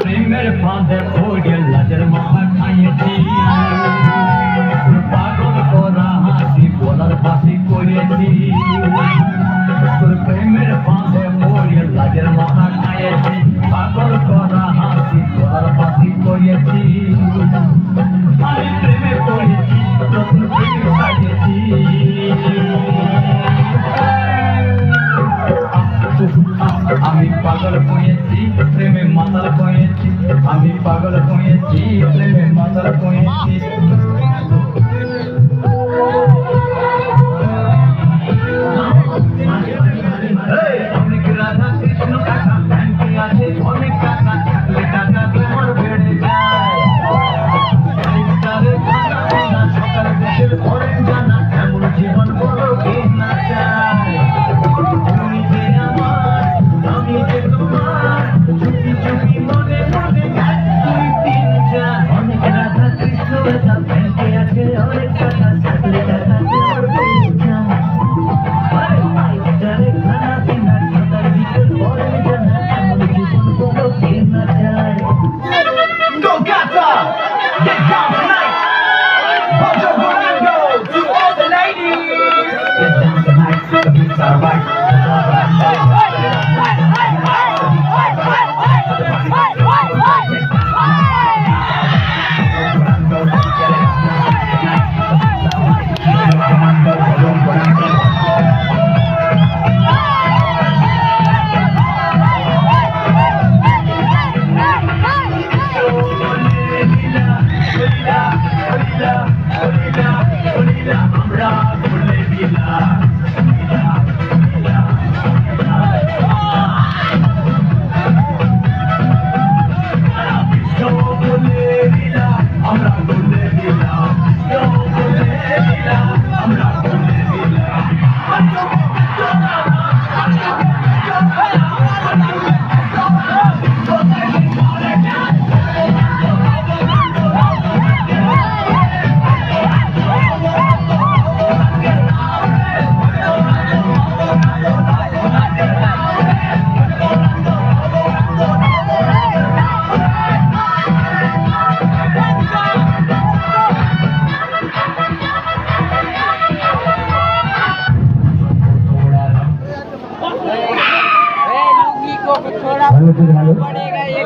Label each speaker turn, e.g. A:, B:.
A: প্রেমের ফাঁদে পড়ে লাজের মাথা খাইয়েছি, পাগল করা হাসি বলার ফাঁসি করেছি। তোর প্রেমের ফাঁদে পড়ে লাজের মাথা খাইয়েছি, পাগল করা হাসি বলার ফাঁসি করেছি। আমি প্রেমে পড়েছি, নতুন প্রেমে সাজিয়েছি। আমি পাগল হয়েছি, প্রেমে মাতাল হয়েছি। আমি পাগল হয়েছি, প্রেমে মাতাল হয়েছি। অনেক রাধা কৃষ্ণ কাকা ব্যাংকে আছে, অনেক টাকা থাকলে টাকা তোমার বেড়ে যায়। সকাল দেশের ঘরে জানা এমন জীবন বলো কে না চায়। তুমি যে আমার, আমি যে তোমার, চুপি চুপি মনে মনে এক দুই তিন চার। অনেক রাধা কৃষ্ণ কাকা ব্যাংকে আছে, অনেক টাকা থাকলে টাকা তোমার বেড়ে যায়। খানা পিনা সকাল বিকেল ঘরে জানা এমন জীবন বলো কে না চায়। Go Gaza! Get down tonight! Poncho Bonango! To all the ladies! Get down tonight, the beats are right.
B: थोड़ा पड़ेगा ये